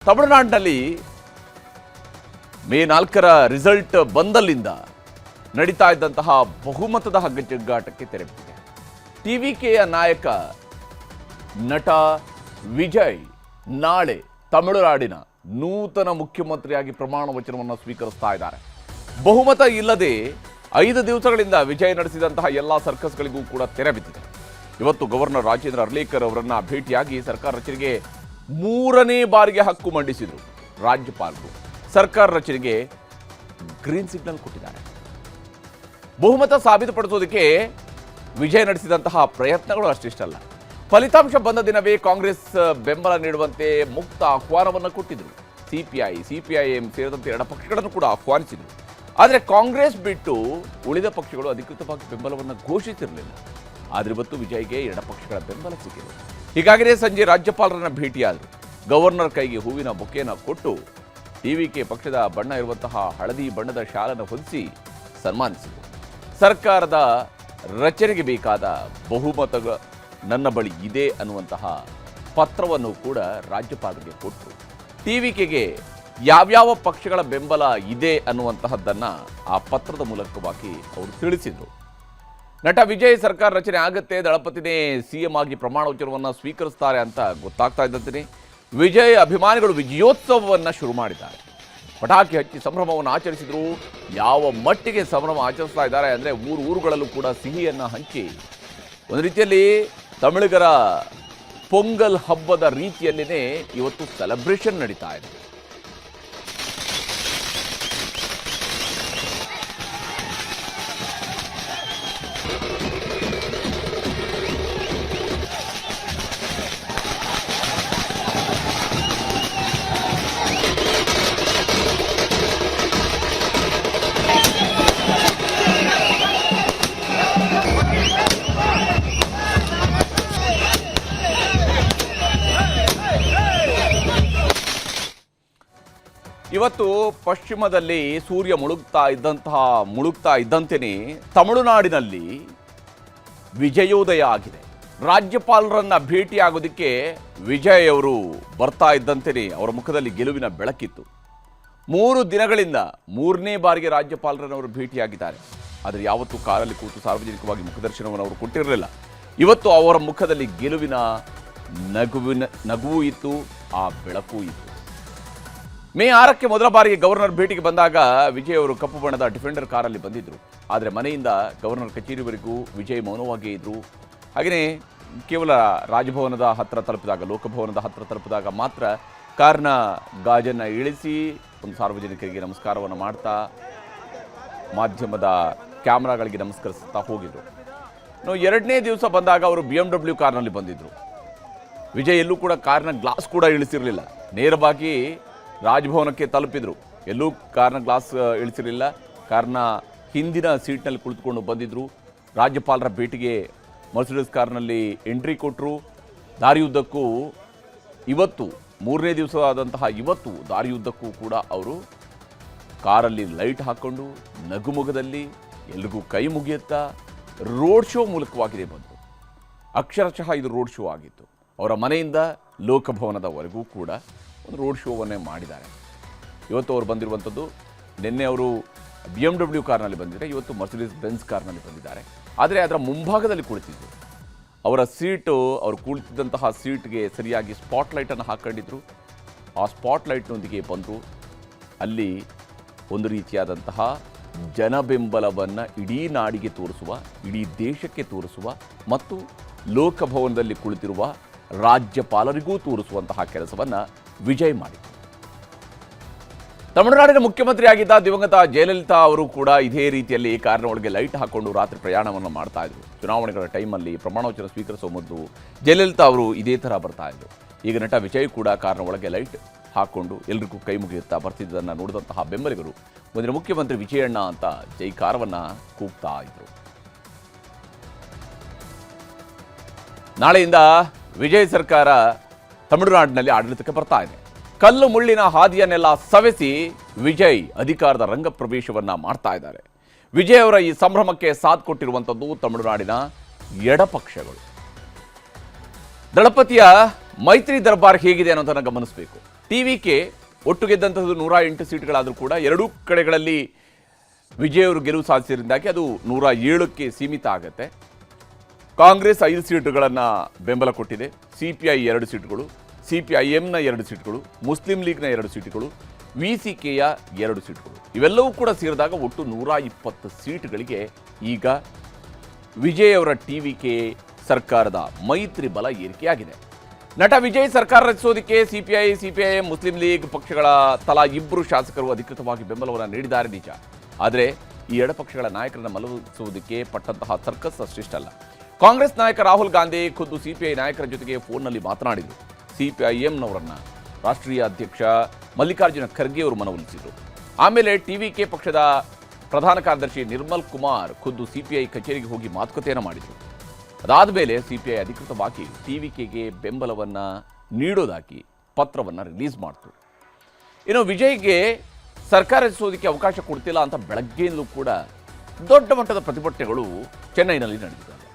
ತಮಿಳುನಾಡಿನಲ್ಲಿ ಮೇ 4ರ ರಿಸಲ್ಟ್ ಬಂದಲ್ಲಿಂದ ನಡೀತಾ ಇದ್ದಂತಹ ಬಹುಮತದ ಹಗ್ಗಜಗ್ಗಾಟಕ್ಕೆ ತೆರೆ ಬಿದ್ದಿದೆ. ಟಿವಿಕೆಯ ನಾಯಕ ನಟ ವಿಜಯ್ ನಾಳೆ ತಮಿಳುನಾಡಿನ ನೂತನ ಮುಖ್ಯಮಂತ್ರಿಯಾಗಿ ಪ್ರಮಾಣ ವಚನವನ್ನು ಸ್ವೀಕರಿಸ್ತಾ ಇದ್ದಾರೆ. ಬಹುಮತ ಇಲ್ಲದೆ 5 ದಿವಸಗಳಿಂದ ವಿಜಯ್ ನಡೆಸಿದಂತಹ ಎಲ್ಲ ಸರ್ಕಸ್ಗಳಿಗೂ ಕೂಡ ತೆರೆ ಬಿದ್ದಿದೆ. ಇವತ್ತು ಗವರ್ನರ್ ರಾಜೇಂದ್ರ ಅರ್ಲೇಕರ್ ಅವರನ್ನ ಭೇಟಿಯಾಗಿ ಸರ್ಕಾರ ರಚನೆಗೆ 3ನೇ ಬಾರಿಗೆ ಹಕ್ಕು ಮಂಡಿಸಿದರು. ರಾಜ್ಯಪಾಲರು ಸರ್ಕಾರ ರಚನೆಗೆ ಗ್ರೀನ್ ಸಿಗ್ನಲ್ ಕೊಟ್ಟಿದ್ದಾರೆ. ಬಹುಮತ ಸಾಬೀತುಪಡಿಸೋದಕ್ಕೆ ವಿಜಯ್ ನಡೆಸಿದಂತಹ ಪ್ರಯತ್ನಗಳು ಅಷ್ಟಿಷ್ಟಲ್ಲ. ಫಲಿತಾಂಶ ಬಂದ ದಿನವೇ ಕಾಂಗ್ರೆಸ್ ಬೆಂಬಲ ನೀಡುವಂತೆ ಮುಕ್ತ ಆಹ್ವಾನವನ್ನು ಕೊಟ್ಟಿದ್ರು. ಸಿಪಿಐಎಂ ಸೇರಿದಂತೆ ಎಡಪಕ್ಷಗಳನ್ನು ಕೂಡ ಆಹ್ವಾನಿಸಿದರು. ಆದರೆ ಕಾಂಗ್ರೆಸ್ ಬಿಟ್ಟು ಉಳಿದ ಪಕ್ಷಗಳು ಅಧಿಕೃತವಾಗಿ ಬೆಂಬಲವನ್ನು ಘೋಷಿಸಿರಲಿಲ್ಲ. ಆದರೆ ಇವತ್ತು ವಿಜಯ್ಗೆ ಎಡಪಕ್ಷಗಳ ಬೆಂಬಲ ಸಿಕ್ಕಿದೆ. ಹೀಗಾಗಿಯೇ ಸಂಜೆ ರಾಜ್ಯಪಾಲರನ್ನ ಭೇಟಿಯಾದರು. ಗವರ್ನರ್ ಕೈಗೆ ಹೂವಿನ ಬೊಕೆಯನ್ನು ಕೊಟ್ಟು ಟಿವಿಕೆ ಪಕ್ಷದ ಬಣ್ಣ ಇರುವಂತಹ ಹಳದಿ ಬಣ್ಣದ ಶಾಲನ್ನು ಹೊದಿಸಿ ಸನ್ಮಾನಿಸಿದರು. ಸರ್ಕಾರದ ರಚನೆಗೆ ಬೇಕಾದ ಬಹುಮತ ನನ್ನ ಬಳಿ ಇದೆ ಅನ್ನುವಂತಹ ಪತ್ರವನ್ನು ಕೂಡ ರಾಜ್ಯಪಾಲರಿಗೆ ಕೊಟ್ಟರು. ಟಿವಿಕೆಗೆ ಯಾವ್ಯಾವ ಪಕ್ಷಗಳ ಬೆಂಬಲ ಇದೆ ಅನ್ನುವಂತಹದ್ದನ್ನು ಆ ಪತ್ರದ ಮೂಲಕವಾಗಿ ಅವರು ತಿಳಿಸಿದರು. ನಟ ವಿಜಯ್ ಸರ್ಕಾರ ರಚನೆ ಆಗುತ್ತೆ, ದಳಪತಿನೇ ಸಿಎಂ ಆಗಿ ಪ್ರಮಾಣ ವಚನವನ್ನು ಸ್ವೀಕರಿಸ್ತಾರೆ ಅಂತ ಗೊತ್ತಾಗ್ತಾ ಇದ್ದಂತೆ ವಿಜಯ್ ಅಭಿಮಾನಿಗಳು ವಿಜಯೋತ್ಸವವನ್ನು ಶುರು ಮಾಡಿದ್ದಾರೆ. ಪಟಾಕಿ ಹಚ್ಚಿ ಸಂಭ್ರಮವನ್ನು ಆಚರಿಸಿದ್ರು. ಯಾವ ಮಟ್ಟಿಗೆ ಸಂಭ್ರಮ ಆಚರಿಸ್ತಾ ಇದ್ದಾರೆ ಅಂದರೆ ಊರುಗಳಲ್ಲೂ ಕೂಡ ಸಿಹಿಯನ್ನು ಹಂಚಿ ಒಂದು ರೀತಿಯಲ್ಲಿ ತಮಿಳಿಗರ ಪೊಂಗಲ್ ಹಬ್ಬದ ರೀತಿಯಲ್ಲಿನೇ ಇವತ್ತು ಸೆಲೆಬ್ರೇಷನ್ ನಡೀತಾ ಇದೆ. ಇವತ್ತು ಪಶ್ಚಿಮದಲ್ಲಿ ಸೂರ್ಯ ಮುಳುಗ್ತಾ ಇದ್ದಂತೆಯೇ ತಮಿಳುನಾಡಿನಲ್ಲಿ ವಿಜಯೋದಯ ಆಗಿದೆ. ರಾಜ್ಯಪಾಲರನ್ನ ಭೇಟಿಯಾಗೋದಕ್ಕೆ ವಿಜಯ್ ಅವರು ಬರ್ತಾ ಇದ್ದಂತೆಯೇ ಅವರ ಮುಖದಲ್ಲಿ ಗೆಲುವಿನ ಬೆಳಕಿತ್ತು. 3 ದಿನಗಳಿಂದ 3ನೇ ಬಾರಿಗೆ ರಾಜ್ಯಪಾಲರನ್ನು ಭೇಟಿಯಾಗಿದ್ದಾರೆ. ಆದರೆ ಯಾವತ್ತೂ ಕಾರಲ್ಲಿ ಕೂತು ಸಾರ್ವಜನಿಕವಾಗಿ ಮುಖದರ್ಶನವನ್ನು ಅವರು ಕೊಟ್ಟಿರಲಿಲ್ಲ. ಇವತ್ತು ಅವರ ಮುಖದಲ್ಲಿ ಗೆಲುವಿನ ನಗುವು ಇತ್ತು, ಆ ಬೆಳಕು ಇತ್ತು. ಮೇ 6ಕ್ಕೆ ಮೊದಲ ಬಾರಿಗೆ ಗವರ್ನರ್ ಭೇಟಿಗೆ ಬಂದಾಗ ವಿಜಯ್ ಅವರು ಕಪ್ಪು ಬಣ್ಣದ ಡಿಫೆಂಡರ್ ಕಾರಲ್ಲಿ ಬಂದಿದ್ದರು. ಆದರೆ ಮನೆಯಿಂದ ಗವರ್ನರ್ ಕಚೇರಿವರೆಗೂ ವಿಜಯ್ ಮೌನವಾಗಿಯೇ ಇದ್ದರು. ಹಾಗೆಯೇ ಕೇವಲ ರಾಜಭವನದ ಹತ್ತಿರ ತಲುಪಿದಾಗ, ಲೋಕಭವನದ ಹತ್ತಿರ ತಲುಪಿದಾಗ ಮಾತ್ರ ಕಾರ್ನ ಗಾಜನ್ನು ಇಳಿಸಿ ಒಂದು ಸಾರ್ವಜನಿಕರಿಗೆ ನಮಸ್ಕಾರವನ್ನು ಮಾಡ್ತಾ ಮಾಧ್ಯಮದ ಕ್ಯಾಮ್ರಾಗಳಿಗೆ ನಮಸ್ಕರಿಸ್ತಾ ಹೋಗಿದ್ರು. 2ನೇ ದಿವಸ ಬಂದಾಗ ಅವರು BMW ಕಾರ್ನಲ್ಲಿ ಬಂದಿದ್ದರು. ವಿಜಯ್ ಎಲ್ಲೂ ಕೂಡ ಕಾರ್ನ ಗ್ಲಾಸ್ ಕೂಡ ಇಳಿಸಿರಲಿಲ್ಲ. ನೇರವಾಗಿ ರಾಜಭವನಕ್ಕೆ ತಲುಪಿದ್ರು. ಎಲ್ಲೂ ಕಾರ್ನ ಗ್ಲಾಸ್ ಇಳಿಸಿರಲಿಲ್ಲ. ಕಾರ್ನ ಹಿಂದಿನ ಸೀಟ್ನಲ್ಲಿ ಕುಳಿತುಕೊಂಡು ಬಂದಿದ್ದರು. ರಾಜ್ಯಪಾಲರ ಭೇಟಿಗೆ ಮರ್ಸಿಡೀಸ್ ಕಾರ್ನಲ್ಲಿ ಎಂಟ್ರಿ ಕೊಟ್ಟರು. ದಾರಿಯುದ್ದಕ್ಕೂ ಇವತ್ತು 3ನೇ ದಿವಸ ಆದಂತಹ ಇವತ್ತು ದಾರಿಯುದ್ದಕ್ಕೂ ಕೂಡ ಅವರು ಕಾರಲ್ಲಿ ಲೈಟ್ ಹಾಕ್ಕೊಂಡು ನಗುಮುಗದಲ್ಲಿ ಎಲ್ರಿಗೂ ಕೈ ಮುಗಿಯುತ್ತಾ ರೋಡ್ ಶೋ ಮೂಲಕವಾಗಿದೆ ಬಂದರು. ಅಕ್ಷರಶಃ ಇದು ರೋಡ್ ಶೋ ಆಗಿತ್ತು. ಅವರ ಮನೆಯಿಂದ ಲೋಕಭವನದವರೆಗೂ ಕೂಡ ಒಂದು ರೋಡ್ ಶೋವನ್ನೇ ಮಾಡಿದ್ದಾರೆ. ಇವತ್ತು ಅವರು ಬಂದಿರುವಂಥದ್ದು, ನಿನ್ನೆ ಅವರು BMW ಕಾರ್ನಲ್ಲಿ ಬಂದಿದ್ದಾರೆ, ಇವತ್ತು ಮರ್ಸಿಡೀಸ್ ಬೆನ್ಸ್ ಕಾರ್ನಲ್ಲಿ ಬಂದಿದ್ದಾರೆ. ಆದರೆ ಅದರ ಮುಂಭಾಗದಲ್ಲಿ ಕುಳಿತಿದ್ರು. ಅವರ ಸೀಟು, ಅವರು ಕುಳಿತಿದ್ದಂತಹ ಸೀಟ್ಗೆ ಸರಿಯಾಗಿ ಸ್ಪಾಟ್ಲೈಟನ್ನು ಹಾಕ್ಕೊಂಡಿದ್ರು. ಆ ಸ್ಪಾಟ್ಲೈಟ್ನೊಂದಿಗೆ ಬಂದು ಅಲ್ಲಿ ಒಂದು ರೀತಿಯಾದಂತಹ ಜನಬೆಂಬಲವನ್ನು ಇಡೀ ನಾಡಿಗೆ ತೋರಿಸುವ, ಇಡೀ ದೇಶಕ್ಕೆ ತೋರಿಸುವ ಮತ್ತು ಲೋಕಭವನದಲ್ಲಿ ಕುಳಿತಿರುವ ರಾಜ್ಯಪಾಲರಿಗೂ ತೋರಿಸುವಂತಹ ಕೆಲಸವನ್ನು ವಿಜಯ್ ಮಾಡಿದರು. ತಮಿಳುನಾಡಿನ ಮುಖ್ಯಮಂತ್ರಿಯಾಗಿದ್ದ ದಿವಂಗತ ಜಯಲಲಿತಾ ಅವರು ಕೂಡ ಇದೇ ರೀತಿಯಲ್ಲಿ ಕಾರಿನ ಒಳಗೆ ಲೈಟ್ ಹಾಕೊಂಡು ರಾತ್ರಿ ಪ್ರಯಾಣವನ್ನು ಮಾಡ್ತಾ ಇದ್ರು. ಚುನಾವಣೆಗಳ ಟೈಮಲ್ಲಿ ಪ್ರಮಾಣವಚನ ಸ್ವೀಕರಿಸುವ ಮೊದಲು ಜಯಲಲಿತಾ ಅವರು ಇದೇ ಥರ ಬರ್ತಾ ಇದ್ರು. ಈಗ ನಟ ವಿಜಯ್ ಕೂಡ ಕಾರಿನ ಒಳಗೆ ಲೈಟ್ ಹಾಕೊಂಡು ಎಲ್ರಿಗೂ ಕೈ ಮುಗಿಯುತ್ತಾ ಬರ್ತಿದ್ದನ್ನು ನೋಡಿದಂತಹ ಬೆಂಬಲಿಗರು ಮುಂದಿನ ಮುಖ್ಯಮಂತ್ರಿ ವಿಜಯಣ್ಣ ಅಂತ ಜೈಕಾರವನ್ನು ಕೂಗ್ತಾ ಇದ್ರು. ನಾಳೆಯಿಂದ ವಿಜಯ್ ಸರ್ಕಾರ ತಮಿಳುನಾಡಿನಲ್ಲಿ ಆಡಳಿತಕ್ಕೆ ಬರ್ತಾ ಇದೆ. ಕಲ್ಲು ಮುಳ್ಳಿನ ಹಾದಿಯನ್ನೆಲ್ಲ ಸವೆಸಿ ವಿಜಯ್ ಅಧಿಕಾರದ ರಂಗ ಪ್ರವೇಶವನ್ನ ಮಾಡ್ತಾ ಇದ್ದಾರೆ. ವಿಜಯ್ ಅವರ ಈ ಸಂಭ್ರಮಕ್ಕೆ ಸಾಥ್ ಕೊಟ್ಟಿರುವಂಥದ್ದು ತಮಿಳುನಾಡಿನ ಎಡಪಕ್ಷಗಳು. ದಳಪತಿಯ ಮೈತ್ರಿ ದರ್ಬಾರ್ ಹೇಗಿದೆ ಅನ್ನೋದನ್ನು ಗಮನಿಸಬೇಕು. TVK ಒಟ್ಟು ಗೆದ್ದಂಥದ್ದು 108 ಸೀಟ್ಗಳಾದರೂ ಕೂಡ ಎರಡೂ ಕಡೆಗಳಲ್ಲಿ ವಿಜಯ್ ಅವರು ಗೆಲುವು ಸಾಧಿಸಿದ್ರಿಂದಾಗಿ ಅದು 107ಕ್ಕೆ ಸೀಮಿತ ಆಗುತ್ತೆ. ಕಾಂಗ್ರೆಸ್ 5 ಸೀಟುಗಳನ್ನು ಬೆಂಬಲ ಕೊಟ್ಟಿದೆ. CPI 2 ಸೀಟುಗಳು, CPIMನ 2 ಸೀಟುಗಳು, ಮುಸ್ಲಿಂ ಲೀಗ್ನ 2 ಸೀಟುಗಳು, VCKಯ 2 ಸೀಟುಗಳು, ಇವೆಲ್ಲವೂ ಕೂಡ ಸೇರಿದಾಗ ಒಟ್ಟು 120 ಸೀಟುಗಳಿಗೆ ಈಗ ವಿಜಯ್ ಅವರ TVK ಸರ್ಕಾರದ ಮೈತ್ರಿ ಬಲ ಏರಿಕೆಯಾಗಿದೆ. ನಟ ವಿಜಯ್ ಸರ್ಕಾರ ರಚಿಸೋದಕ್ಕೆ CPI, CPIM, ಮುಸ್ಲಿಂ ಲೀಗ್ ಪಕ್ಷಗಳ ತಲಾ 2 ಶಾಸಕರು ಅಧಿಕೃತವಾಗಿ ಬೆಂಬಲವನ್ನು ನೀಡಿದ್ದಾರೆ ನಿಜ. ಆದರೆ ಈ ಎಡಪಕ್ಷಗಳ ನಾಯಕರನ್ನು ಮಲಗಿಸುವುದಕ್ಕೆ ಪಟ್ಟಂತಹ ಸರ್ಕಸ್ ಅಷ್ಟಿಷ್ಟಲ್ಲ. ಕಾಂಗ್ರೆಸ್ ನಾಯಕ ರಾಹುಲ್ ಗಾಂಧಿ ಖುದ್ದು CPI ನಾಯಕರ ಜೊತೆಗೆ ಫೋನ್ನಲ್ಲಿ ಮಾತನಾಡಿದರು. CPIMನವರನ್ನ ರಾಷ್ಟ್ರೀಯ ಅಧ್ಯಕ್ಷ ಮಲ್ಲಿಕಾರ್ಜುನ ಖರ್ಗೆ ಅವರು ಮನವೊಲಿಸಿದರು. ಆಮೇಲೆ TVK ಪಕ್ಷದ ಪ್ರಧಾನ ಕಾರ್ಯದರ್ಶಿ ನಿರ್ಮಲ್ ಕುಮಾರ್ ಖುದ್ದು CPI ಕಚೇರಿಗೆ ಹೋಗಿ ಮಾತುಕತೆಯನ್ನು ಮಾಡಿದರು. ಅದಾದ ಮೇಲೆ CPI ಅಧಿಕೃತವಾಗಿ TVKಗೆ ಬೆಂಬಲವನ್ನು ನೀಡೋದಾಗಿ ಪತ್ರವನ್ನು ರಿಲೀಸ್ ಮಾಡಿತು. ಇನ್ನು ವಿಜಯ್ಗೆ ಸರ್ಕಾರ ರಚಿಸೋದಕ್ಕೆ ಅವಕಾಶ ಕೊಡ್ತಿಲ್ಲ ಅಂತ ಬೆಳಗ್ಗೆಯಿಂದಲೂ ಕೂಡ ದೊಡ್ಡ ಮಟ್ಟದ ಪ್ರತಿಭಟನೆಗಳು ಚೆನ್ನೈನಲ್ಲಿ ನಡೆದಿದ್ದಾವೆ.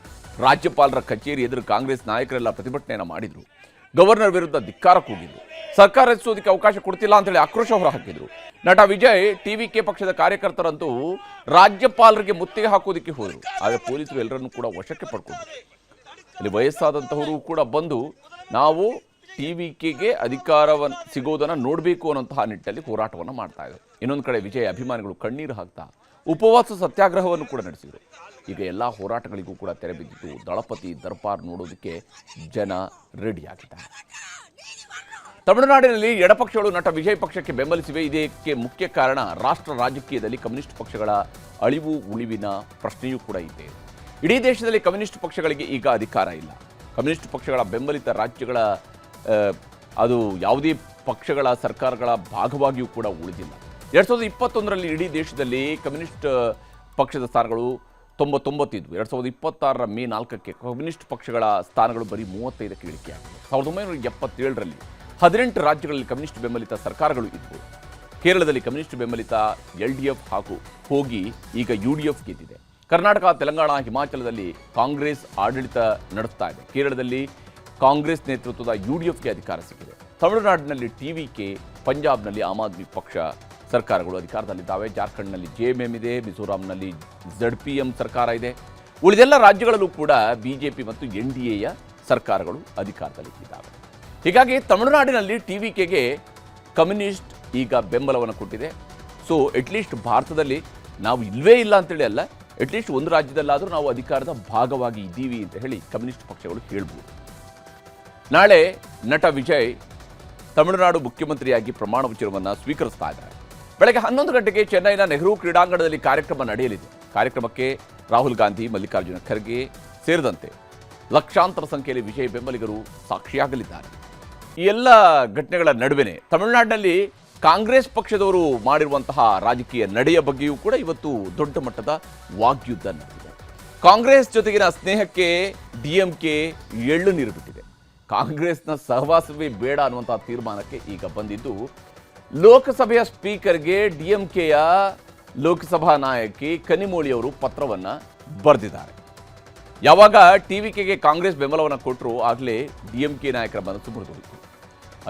ರಾಜ್ಯಪಾಲರ ಕಚೇರಿ ಎದುರು ಕಾಂಗ್ರೆಸ್ ನಾಯಕರೆಲ್ಲ ಪ್ರತಿಭಟನೆಯನ್ನು ಮಾಡಿದರು. ಗವರ್ನರ್ ವಿರುದ್ಧ ಧಿಕ್ಕಾರ ಕೂಗಿದ್ರು. ಸರ್ಕಾರ ರಚಿಸೋದಕ್ಕೆ ಅವಕಾಶ ಕೊಡ್ತಿಲ್ಲ ಅಂತೇಳಿ ಆಕ್ರೋಶ ಹೊರಹಾಕಿದ್ರು. ನಟ ವಿಜಯ್ TVK ಪಕ್ಷದ ಕಾರ್ಯಕರ್ತರಂತೂ ರಾಜ್ಯಪಾಲರಿಗೆ ಮುತ್ತಿಗೆ ಹಾಕೋದಕ್ಕೆ ಹೋದರು. ಆದರೆ ಪೊಲೀಸರು ಎಲ್ಲರನ್ನೂ ಕೂಡ ವಶಕ್ಕೆ ಪಡ್ಕೊಂಡ್ರು. ಇಲ್ಲಿ ವಯಸ್ಸಾದಂತಹವರು ಕೂಡ ಬಂದು ನಾವು TVKಗೆ ಅಧಿಕಾರವನ್ನು ಸಿಗೋದನ್ನು ನೋಡಬೇಕು ಅನ್ನೋಂತಹ ನಿಟ್ಟಲ್ಲಿ ಹೋರಾಟವನ್ನು ಮಾಡ್ತಾ ಇದ್ದಾರೆ. ಇನ್ನೊಂದು ಕಡೆ ವಿಜಯ್ ಅಭಿಮಾನಿಗಳು ಕಣ್ಣೀರು ಹಾಕ್ತಾ ಉಪವಾಸ ಸತ್ಯಾಗ್ರಹವನ್ನು ಕೂಡ ನಡೆಸಿದರು. ಈಗ ಎಲ್ಲ ಹೋರಾಟಗಳಿಗೂ ಕೂಡ ತೆರೆ ಬಿದ್ದಿದ್ದು ದಳಪತಿ ದರ್ಬಾರ್ ನೋಡೋದಕ್ಕೆ ಜನ ರೆಡಿಯಾಗಿದ್ದಾರೆ. ತಮಿಳುನಾಡಿನಲ್ಲಿ ಎಡಪಕ್ಷಗಳು ನಟ ವಿಜಯ್ ಪಕ್ಷಕ್ಕೆ ಬೆಂಬಲಿಸಿವೆ. ಇದಕ್ಕೆ ಮುಖ್ಯ ಕಾರಣ ರಾಷ್ಟ್ರ ರಾಜಕೀಯದಲ್ಲಿ ಕಮ್ಯುನಿಸ್ಟ್ ಪಕ್ಷಗಳ ಅಳಿವು ಉಳಿವಿನ ಪ್ರಶ್ನೆಯೂ ಕೂಡ ಇದೆ. ಇಡೀ ದೇಶದಲ್ಲಿ ಕಮ್ಯುನಿಸ್ಟ್ ಪಕ್ಷಗಳಿಗೆ ಈಗ ಅಧಿಕಾರ ಇಲ್ಲ. ಕಮ್ಯುನಿಸ್ಟ್ ಪಕ್ಷಗಳ ಬೆಂಬಲಿತ ರಾಜ್ಯಗಳ ಅದು ಯಾವುದೇ ಪಕ್ಷಗಳ ಸರ್ಕಾರಗಳ ಭಾಗವಾಗಿಯೂ ಕೂಡ ಉಳಿದಿಲ್ಲ. 2021ರಲ್ಲಿ ಇಡೀ ದೇಶದಲ್ಲಿ ಕಮ್ಯುನಿಸ್ಟ್ ಪಕ್ಷದ ಸ್ಥಾನಗಳು 99 ಇದ್ವು. 2026ರ ಮೇ 4ಕ್ಕೆ ಕಮ್ಯುನಿಸ್ಟ್ ಪಕ್ಷಗಳ ಸ್ಥಾನಗಳು ಬರೀ 35ಕ್ಕೆ ಇಳಿಕೆಯಾಗಿವೆ. 1977ರಲ್ಲಿ 18 ರಾಜ್ಯಗಳಲ್ಲಿ ಕಮ್ಯುನಿಸ್ಟ್ ಬೆಂಬಲಿತ ಸರ್ಕಾರಗಳು ಇದ್ವು. ಕೇರಳದಲ್ಲಿ ಕಮ್ಯುನಿಸ್ಟ್ ಬೆಂಬಲಿತ LDF ಹಾಗೂ ಹೋಗಿ ಈಗ UDF ಗೆದ್ದಿದೆ. ಕರ್ನಾಟಕ, ತೆಲಂಗಾಣ, ಹಿಮಾಚಲದಲ್ಲಿ ಕಾಂಗ್ರೆಸ್ ಆಡಳಿತ ನಡೆಸ್ತಾ ಇದೆ. ಕೇರಳದಲ್ಲಿ ಕಾಂಗ್ರೆಸ್ ನೇತೃತ್ವದ UDFಗೆ ಅಧಿಕಾರ ಸಿಕ್ಕಿದೆ. ತಮಿಳುನಾಡಿನಲ್ಲಿ TVK, ಪಂಜಾಬ್ನಲ್ಲಿ ಆಮ್ ಆದ್ಮಿ ಪಕ್ಷ ಸರ್ಕಾರಗಳು ಅಧಿಕಾರದಲ್ಲಿದ್ದಾವೆ. ಜಾರ್ಖಂಡ್ನಲ್ಲಿ JMM ಇದೆ. ಮಿಜೋರಾಂನಲ್ಲಿ ZPM ಸರ್ಕಾರ ಇದೆ. ಉಳಿದೆಲ್ಲ ರಾಜ್ಯಗಳಲ್ಲೂ ಕೂಡ BJP ಮತ್ತು NDAಯ ಸರ್ಕಾರಗಳು ಅಧಿಕಾರದಲ್ಲಿದ್ದಾವೆ. ಹೀಗಾಗಿ ತಮಿಳುನಾಡಿನಲ್ಲಿ TVKಗೆ ಕಮ್ಯುನಿಸ್ಟ್ ಈಗ ಬೆಂಬಲವನ್ನು ಕೊಟ್ಟಿದೆ. ಸೊ ಅಟ್ಲೀಸ್ಟ್ ಭಾರತದಲ್ಲಿ ನಾವು ಇಲ್ಲವೇ ಇಲ್ಲ ಅಂತೇಳಿ ಅಲ್ಲ, ಅಟ್ಲೀಸ್ಟ್ ಒಂದು ರಾಜ್ಯದಲ್ಲಾದರೂ ನಾವು ಅಧಿಕಾರದ ಭಾಗವಾಗಿ ಇದ್ದೀವಿ ಅಂತ ಹೇಳಿ ಕಮ್ಯುನಿಸ್ಟ್ ಪಕ್ಷಗಳು ಹೇಳ್ಬೋದು. ನಾಳೆ ನಟ ವಿಜಯ್ ತಮಿಳುನಾಡು ಮುಖ್ಯಮಂತ್ರಿಯಾಗಿ ಪ್ರಮಾಣ ವಚನವನ್ನು ಸ್ವೀಕರಿಸ್ತಾ ಇದ್ದಾರೆ. ಬೆಳಗ್ಗೆ 11 ಗಂಟೆಗೆ ಚೆನ್ನೈನ ನೆಹರು ಕ್ರೀಡಾಂಗಣದಲ್ಲಿ ಕಾರ್ಯಕ್ರಮ ನಡೆಯಲಿದೆ. ಕಾರ್ಯಕ್ರಮಕ್ಕೆ ರಾಹುಲ್ ಗಾಂಧಿ, ಮಲ್ಲಿಕಾರ್ಜುನ ಖರ್ಗೆ ಸೇರಿದಂತೆ ಲಕ್ಷಾಂತರ ಸಂಖ್ಯೆಯಲ್ಲಿ ವಿಜಯ್ ಬೆಂಬಲಿಗರು ಸಾಕ್ಷಿಯಾಗಲಿದ್ದಾರೆ. ಈ ಎಲ್ಲ ಘಟನೆಗಳ ನಡುವೆನೇ ತಮಿಳುನಾಡಿನಲ್ಲಿ ಕಾಂಗ್ರೆಸ್ ಪಕ್ಷದವರು ಮಾಡಿರುವಂತಹ ರಾಜಕೀಯ ನಡೆಯ ಬಗ್ಗೆಯೂ ಕೂಡ ಇವತ್ತು ದೊಡ್ಡ ಮಟ್ಟದ ವಾಗ್ಯುದ್ಧ ನಡೆದಿದೆ. ಕಾಂಗ್ರೆಸ್ ಜೊತೆಗಿನ ಸ್ನೇಹಕ್ಕೆ DMK ಎಳ್ಳು ನೀರು ಬಿಟ್ಟಿದೆ. ಕಾಂಗ್ರೆಸ್ನ ಸಹವಾಸವೇ ಬೇಡ ಅನ್ನುವಂತಹ ತೀರ್ಮಾನಕ್ಕೆ ಈಗ ಬಂದಿದ್ದು, ಲೋಕಸಭೆಯ ಸ್ಪೀಕರ್ಗೆ DMKಯ ಲೋಕಸಭಾ ನಾಯಕಿ ಕನಿಮೋಳಿ ಅವರು ಪತ್ರವನ್ನು ಬರೆದಿದ್ದಾರೆ. ಯಾವಾಗ TVKಗೆ ಕಾಂಗ್ರೆಸ್ ಬೆಂಬಲವನ್ನು ಕೊಟ್ಟರು ಆಗಲೇ DMK ನಾಯಕರ ಮನಸ್ಸು ಮುರಿದೋಯಿತು.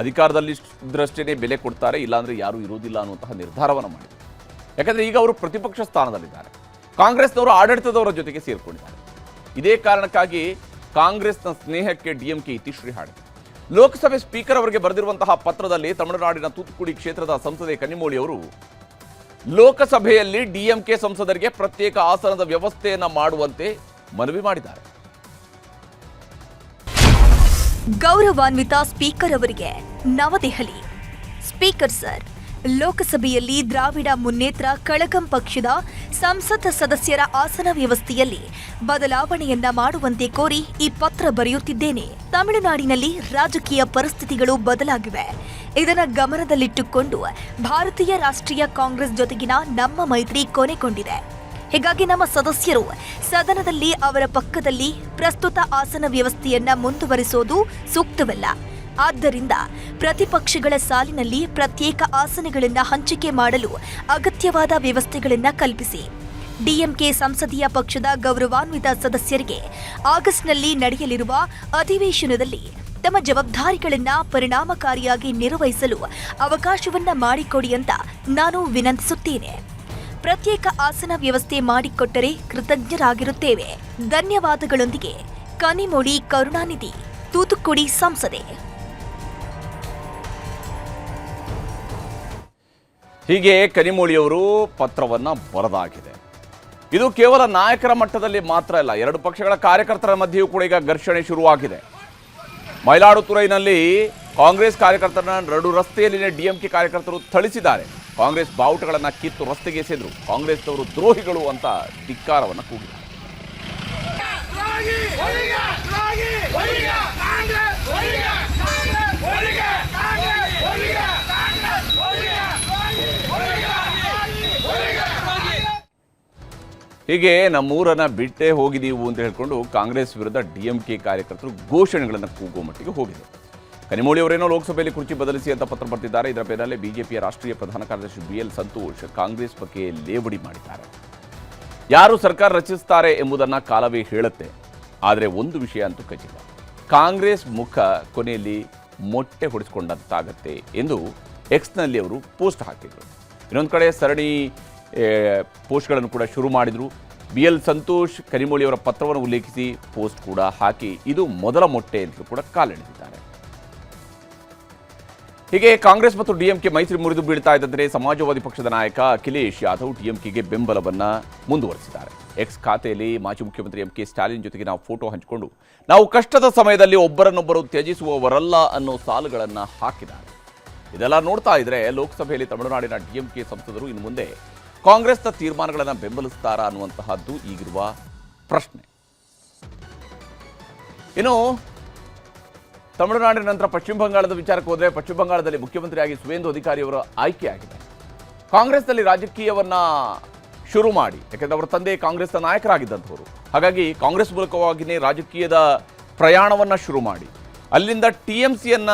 ಅಧಿಕಾರದಲ್ಲಿದ್ದರಷ್ಟೇ ಬೆಲೆ ಕೊಡ್ತಾರೆ, ಇಲ್ಲಾಂದರೆ ಯಾರೂ ಇರುವುದಿಲ್ಲ ಅನ್ನುವಂತಹ ನಿರ್ಧಾರವನ್ನು ಮಾಡಿದರು. ಯಾಕಂದರೆ ಈಗ ಅವರು ಪ್ರತಿಪಕ್ಷ ಸ್ಥಾನದಲ್ಲಿದ್ದಾರೆ. ಕಾಂಗ್ರೆಸ್ನವರು ಆಡಳಿತದವರ ಜೊತೆಗೆ ಸೇರಿಕೊಂಡಿದ್ದಾರೆ. ಇದೇ ಕಾರಣಕ್ಕಾಗಿ ಕಾಂಗ್ರೆಸ್ನ ಸ್ನೇಹಕ್ಕೆ DMK ಇತಿಶ್ರೀ ಹಾಡಿದೆ. ಲೋಕಸಭೆ ಸ್ಪೀಕರ್ ಅವರಿಗೆ ಬರೆದಿರುವಂತಹ ಪತ್ರದಲ್ಲಿ ತಮಿಳುನಾಡಿನ ತೂತುಕುಡಿ ಕ್ಷೇತ್ರದ ಸಂಸದೆ ಕನಿಮೋಳಿ ಅವರು ಲೋಕಸಭೆಯಲ್ಲಿ DMK ಸಂಸದರಿಗೆ ಪ್ರತ್ಯೇಕ ಆಸನದ ವ್ಯವಸ್ಥೆಯನ್ನು ಮಾಡುವಂತೆ ಮನವಿ ಮಾಡಿದ್ದಾರೆ. ಗೌರವಾನ್ವಿತ ಸ್ಪೀಕರ್ ಅವರಿಗೆ ನವದೆಹಲಿ. ಸ್ಪೀಕರ್ ಸರ್, ಲೋಕಸಭೆಯಲ್ಲಿ ದ್ರಾವಿಡ ಮುನ್ನೇತ್ರ ಕಳಗಂ ಪಕ್ಷದ ಸಂಸತ್ ಸದಸ್ಯರ ಆಸನ ವ್ಯವಸ್ಥೆಯಲ್ಲಿ ಬದಲಾವಣೆಯನ್ನ ಮಾಡುವಂತೆ ಕೋರಿ ಈ ಪತ್ರ ಬರೆಯುತ್ತಿದ್ದೇನೆ. ತಮಿಳುನಾಡಿನಲ್ಲಿ ರಾಜಕೀಯ ಪರಿಸ್ಥಿತಿಗಳು ಬದಲಾಗಿವೆ. ಇದನ್ನು ಗಮನದಲ್ಲಿಟ್ಟುಕೊಂಡು ಭಾರತೀಯ ರಾಷ್ಟ್ರೀಯ ಕಾಂಗ್ರೆಸ್ ಜೊತೆಗಿನ ನಮ್ಮ ಮೈತ್ರಿ ಕೊನೆಗೊಂಡಿದೆ. ಹೀಗಾಗಿ ನಮ್ಮ ಸದಸ್ಯರು ಸದನದಲ್ಲಿ ಅವರ ಪಕ್ಕದಲ್ಲಿ ಪ್ರಸ್ತುತ ಆಸನ ವ್ಯವಸ್ಥೆಯನ್ನ ಮುಂದುವರಿಸೋದು ಸೂಕ್ತವಲ್ಲ. ಆದ್ದರಿಂದ ಪ್ರತಿಪಕ್ಷಗಳ ಸಾಲಿನಲ್ಲಿ ಪ್ರತ್ಯೇಕ ಆಸನಗಳನ್ನು ಹಂಚಿಕೆ ಮಾಡಲು ಅಗತ್ಯವಾದ ವ್ಯವಸ್ಥೆಗಳನ್ನು ಕಲ್ಪಿಸಿ. DMK ಸಂಸದೀಯ ಪಕ್ಷದ ಗೌರವಾನ್ವಿತ ಸದಸ್ಯರಿಗೆ ಆಗಸ್ಟ್ನಲ್ಲಿ ನಡೆಯಲಿರುವ ಅಧಿವೇಶನದಲ್ಲಿ ತಮ್ಮ ಜವಾಬ್ದಾರಿಗಳನ್ನ ಪರಿಣಾಮಕಾರಿಯಾಗಿ ನಿರ್ವಹಿಸಲು ಅವಕಾಶವನ್ನ ಮಾಡಿಕೊಡಿ ಅಂತ ನಾನು ವಿನಂತಿಸುತ್ತೇನೆ. ಪ್ರತ್ಯೇಕ ಆಸನ ವ್ಯವಸ್ಥೆ ಮಾಡಿಕೊಟ್ಟರೆ ಕೃತಜ್ಞರಾಗಿರುತ್ತೇವೆ. ಧನ್ಯವಾದಗಳೊಂದಿಗೆ ಕನಿಮೊಳಿ ಕರುಣಾನಿಧಿ, ತೂತುಕುಡಿ ಸಂಸದೆ. ಹೀಗೆ ಕನಿಮೊಳಿಯವರು ಪತ್ರವನ್ನು ಬರೆದಾಗಿದೆ. ಇದು ಕೇವಲ ನಾಯಕರ ಮಟ್ಟದಲ್ಲಿ ಮಾತ್ರ ಅಲ್ಲ, ಎರಡು ಪಕ್ಷಗಳ ಕಾರ್ಯಕರ್ತರ ಮಧ್ಯೆಯೂ ಕೂಡ ಈಗ ಘರ್ಷಣೆ ಶುರುವಾಗಿದೆ. ಮಯಿಲಾಡುತುರೈನಲ್ಲಿ ಕಾಂಗ್ರೆಸ್ ಕಾರ್ಯಕರ್ತರನ್ನ ನಡು ರಸ್ತೆಯಲ್ಲಿನ ಡಿಎಂಕೆ ಕಾರ್ಯಕರ್ತರು ಥಳಿಸಿದ್ದಾರೆ. ಕಾಂಗ್ರೆಸ್ ಬಾವುಟಗಳನ್ನು ಕಿತ್ತು ರಸ್ತೆಗೆ ಎಸೆದ್ರು. ಕಾಂಗ್ರೆಸ್ನವರು ದ್ರೋಹಿಗಳು ಅಂತ ಧಿಕ್ಕಾರವನ್ನು ಕೂಗಿದ್ದಾರೆ. ಹೀಗೆ ನಮ್ಮೂರನ್ನ ಬಿಟ್ಟೇ ಹೋಗಿದೀವು ಅಂತ ಹೇಳ್ಕೊಂಡು ಕಾಂಗ್ರೆಸ್ ವಿರುದ್ಧ ಡಿಎಂಕೆ ಕಾರ್ಯಕರ್ತರು ಘೋಷಣೆಗಳನ್ನು ಕೂಗುವ ಮಟ್ಟಿಗೆ ಹೋಗಿದೆ. ಕನಿಮೊಳಿ ಅವರೇನೋ ಲೋಕಸಭೆಯಲ್ಲಿ ಕುರ್ಚಿ ಬದಲಿಸಿ ಅಂತ ಪತ್ರ ಬರೆದಿದ್ದಾರೆ. ಇದರ ಬೆನ್ನಲ್ಲೇ ಬಿಜೆಪಿಯ ರಾಷ್ಟ್ರೀಯ ಪ್ರಧಾನ ಕಾರ್ಯದರ್ಶಿ BL ಸಂತೋಷ್ ಕಾಂಗ್ರೆಸ್ ಬಗ್ಗೆ ಲೇವಡಿ ಮಾಡಿದ್ದಾರೆ. ಯಾರು ಸರ್ಕಾರ ರಚಿಸುತ್ತಾರೆ ಎಂಬುದನ್ನು ಕಾಲವೇ ಹೇಳುತ್ತೆ. ಆದರೆ ಒಂದು ವಿಷಯ ಅಂತೂ ಖಚಿತ, ಕಾಂಗ್ರೆಸ್ ಮುಖ ಕೊನೆಯಲ್ಲಿ ಮೊಟ್ಟೆ ಹೊಡೆಸಿಕೊಂಡಂತಾಗತ್ತೆ ಎಂದು ಎಕ್ಸ್ನಲ್ಲಿ ಅವರು ಪೋಸ್ಟ್ ಹಾಕಿದರು. ಇನ್ನೊಂದು ಕಡೆ ಸರಣಿ ಪೋಸ್ಟ್ಗಳನ್ನು ಕೂಡ ಶುರು ಮಾಡಿದರು. BL ಸಂತೋಷ್ ಕನಿಮೊಳಿಯವರ ಪತ್ರವನ್ನು ಉಲ್ಲೇಖಿಸಿ ಪೋಸ್ಟ್ ಕೂಡ ಹಾಕಿ ಇದು ಮೊದಲ ಮೊಟ್ಟೆ ಅಂತಲೂ ಕೂಡ ಕಾಲೆಳೆದಿದ್ದಾರೆ. ಹೀಗೆ ಕಾಂಗ್ರೆಸ್ ಮತ್ತು ಡಿಎಂಕೆ ಮೈತ್ರಿ ಮುರಿದು ಬೀಳ್ತಾ ಇದ್ದಂತೆ ಸಮಾಜವಾದಿ ಪಕ್ಷದ ನಾಯಕ ಅಖಿಲೇಶ್ ಯಾದವ್ ಡಿಎಂಕೆಗೆ ಬೆಂಬಲವನ್ನು ಮುಂದುವರೆಸಿದ್ದಾರೆ. ಎಕ್ಸ್ ಖಾತೆಯಲ್ಲಿ ಮಾಜಿ ಮುಖ್ಯಮಂತ್ರಿ MK ಸ್ಟಾಲಿನ್ ಜೊತೆಗೆ ನಾವು ಫೋಟೋ ಹಂಚಿಕೊಂಡು ನಾವು ಕಷ್ಟದ ಸಮಯದಲ್ಲಿ ಒಬ್ಬರನ್ನೊಬ್ಬರು ತ್ಯಜಿಸುವವರಲ್ಲ ಅನ್ನೋ ಸಾಲುಗಳನ್ನು ಹಾಕಿದ್ದಾರೆ. ಇದೆಲ್ಲ ನೋಡ್ತಾ ಇದ್ರೆ ಲೋಕಸಭೆಯಲ್ಲಿ ತಮಿಳುನಾಡಿನ ಡಿಎಂಕೆ ಸಂಸದರು ಇನ್ನು ಮುಂದೆ ಕಾಂಗ್ರೆಸ್ನ ತೀರ್ಮಾನಗಳನ್ನು ಬೆಂಬಲಿಸ್ತಾರಾ ಅನ್ನುವಂತಹದ್ದು ಈಗಿರುವ ಪ್ರಶ್ನೆ. ಇನ್ನು ತಮಿಳುನಾಡಿನ ನಂತರ ಪಶ್ಚಿಮ ಬಂಗಾಳದ ವಿಚಾರಕ್ಕೆ ಹೋದರೆ ಪಶ್ಚಿಮ ಬಂಗಾಳದಲ್ಲಿ ಮುಖ್ಯಮಂತ್ರಿಯಾಗಿ ಸುವೇಂದು ಅಧಿಕಾರಿಯವರ ಆಯ್ಕೆಯಾಗಿದೆ. ಕಾಂಗ್ರೆಸ್ನಲ್ಲಿ ರಾಜಕೀಯವನ್ನ ಶುರು ಮಾಡಿ, ಯಾಕೆಂದರೆ ಅವರ ತಂದೆ ಕಾಂಗ್ರೆಸ್ನ ನಾಯಕರಾಗಿದ್ದಂಥವರು, ಹಾಗಾಗಿ ಕಾಂಗ್ರೆಸ್ ಮೂಲಕವಾಗಿಯೇ ರಾಜಕೀಯದ ಪ್ರಯಾಣವನ್ನು ಶುರು ಮಾಡಿ ಅಲ್ಲಿಂದ TMCಯನ್ನ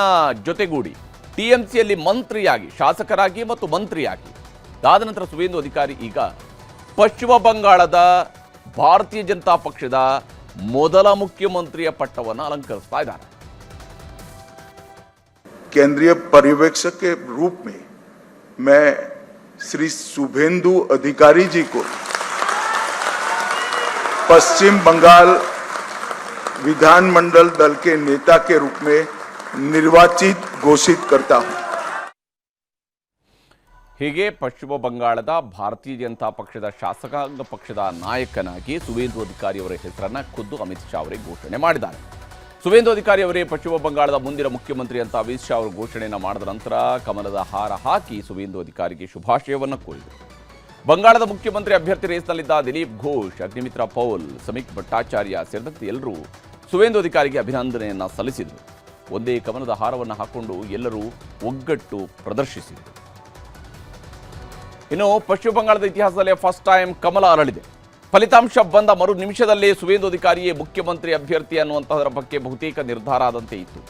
ಜೊತೆಗೂಡಿ TMCಯಲ್ಲಿ ಮಂತ್ರಿಯಾಗಿ, ಶಾಸಕರಾಗಿ ಮತ್ತು ಮಂತ್ರಿಯಾಗಿ ಅದಾದ ನಂತರ ಸುವೇಂದು ಅಧಿಕಾರಿ ಈಗ ಪಶ್ಚಿಮ ಬಂಗಾಳದ ಭಾರತೀಯ ಜನತಾ ಪಕ್ಷದ ಮೊದಲ ಮುಖ್ಯಮಂತ್ರಿಯ ಪಟ್ಟವನ್ನು ಅಲಂಕರಿಸ್ತಾ ಇದ್ದಾರೆ. केंद्रीय पर्यवेक्षक के रूप में मैं श्री शुभेंदु अधिकारी जी को पश्चिम बंगाल विधानमंडल दल के नेता के रूप में निर्वाचित घोषित करता हूं. ಹೀಗೆ ಪಶ್ಚಿಮ ಬಂಗಾಳದ ಭಾರತೀಯ ಜನತಾ ಪಕ್ಷದ ಶಾಸಕಾಂಗ ಪಕ್ಷದ ನಾಯಕನಾಗಿ ಸುವೇಂದು ಅಧಿಕಾರಿ ಅವರ ಹೆಸರನ್ನು ಖುದ್ದು ಅಮಿತ್ ಶಾ ಅವರೇ ಘೋಷಣೆ ಮಾಡಿದ್ದಾರೆ. ಸುವೇಂದು ಅಧಿಕಾರಿ ಅವರೇ ಪಶ್ಚಿಮ ಬಂಗಾಳದ ಮುಂದಿನ ಮುಖ್ಯಮಂತ್ರಿ ಅಂತ ಅಮಿತ್ ಶಾ ಅವರು ಘೋಷಣೆಯನ್ನು ಮಾಡಿದ ನಂತರ ಕಮಲದ ಹಾರ ಹಾಕಿ ಸುವೇಂದು ಅಧಿಕಾರಿಗೆ ಶುಭಾಶಯವನ್ನು ಕೋರಿದರು. ಬಂಗಾಳದ ಮುಖ್ಯಮಂತ್ರಿ ಅಭ್ಯರ್ಥಿ ರೇಸ್ನಲ್ಲಿದ್ದ ದಿಲೀಪ್ ಘೋಷ್, ಅಗ್ನಿಮಿತ್ರ ಪೌಲ್, ಸಮೀಕ್ ಭಟ್ಟಾಚಾರ್ಯ ಸೇರಿದಂತೆ ಎಲ್ಲರೂ ಸುವೇಂದು ಅಧಿಕಾರಿಗೆ ಅಭಿನಂದನೆಯನ್ನು ಸಲ್ಲಿಸಿದರು. ಒಂದೇ ಕಮಲದ ಹಾರವನ್ನು ಹಾಕೊಂಡು ಎಲ್ಲರೂ ಒಗ್ಗಟ್ಟು ಪ್ರದರ್ಶಿಸಿದರು. ಇನ್ನು ಪಶ್ಚಿಮ ಬಂಗಾಳದ ಇತಿಹಾಸದಲ್ಲಿ ಫಸ್ಟ್ ಟೈಮ್ ಕಮಲ ಅರಳಿದೆ. ಫಲಿತಾಂಶ ಬಂದ ಮರು ನಿಮಿಷದಲ್ಲೇ ಸುವೇಂದು ಅಧಿಕಾರಿಯೇ ಮುಖ್ಯಮಂತ್ರಿ ಅಭ್ಯರ್ಥಿ ಅನ್ನುವಂತಹದರ ಬಗ್ಗೆ ಬಹುತೇಕ ನಿರ್ಧಾರ ಆದಂತೆ ಇತ್ತು.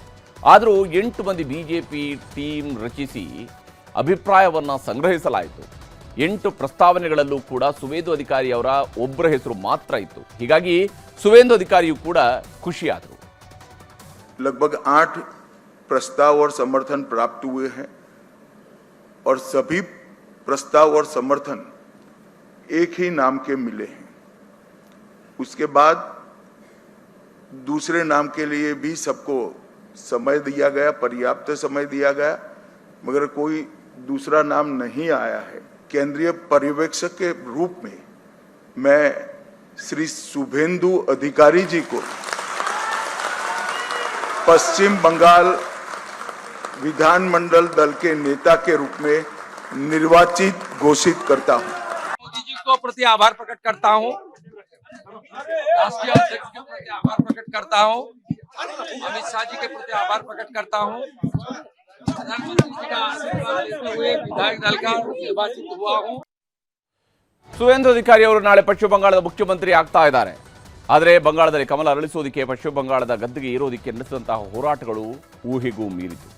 ಆದರೂ 8 ಮಂದಿ ಬಿಜೆಪಿ ಟೀಮ್ ರಚಿಸಿ ಅಭಿಪ್ರಾಯವನ್ನು ಸಂಗ್ರಹಿಸಲಾಯಿತು. 8 ಪ್ರಸ್ತಾವನೆಗಳಲ್ಲೂ ಕೂಡ ಸುವೇಂದು ಅಧಿಕಾರಿ ಅವರ ಒಬ್ಬರ ಹೆಸರು ಮಾತ್ರ ಇತ್ತು. ಹೀಗಾಗಿ ಸುವೇಂದು ಅಧಿಕಾರಿಯೂ ಕೂಡ ಖುಷಿಯಾದರು. लगभग 8 प्रस्ताव और समर्थन प्राप्त हुए हैं और सभी प्रस्ताव और समर्थन एक ही नाम के मिले हैं. उसके बाद दूसरे नाम के लिए भी सबको समय दिया गया, पर्याप्त समय दिया गया, मगर कोई दूसरा नाम नहीं आया है. केंद्रीय पर्यवेक्षक के रूप में मैं श्री शुभेंदु अधिकारी जी को पश्चिम बंगाल विधानमंडल दल के नेता के रूप में निर्वाचित घोषित करता हूं. मोदी जी को प्रति आभार प्रकट करता हूं, राष्ट्रीय अध्यक्ष के प्रति आभार प्रकट करता हूं, अमित शाह जी के प्रति आभार प्रकट करता हूं, प्रधानमंत्री जी का आशीर्वाद लेते हुए विधायक दल का निर्वाचित हुआ हूं. ಸುವೇಂದು ಅಧಿಕಾರಿ ಅವರು ನಾಳೆ ಪಶ್ಚಿಮ ಬಂಗಾಳದ ಮುಖ್ಯಮಂತ್ರಿ ಆಗ್ತಾ ಇದ್ದಾರೆ. ಆದರೆ ಬಂಗಾಳದಲ್ಲಿ ಕಮಲ ಅರಳಿಸೋದಕ್ಕೆ ಪಶ್ಚಿಮ ಬಂಗಾಳದ ಗದ್ದುಗೆ ಏರೋದಕ್ಕೆ ನಡೆಸಿದಂತಹ ಹೋರಾಟಗಳು ಊಹೆಗೂ ಮೀರಿತು.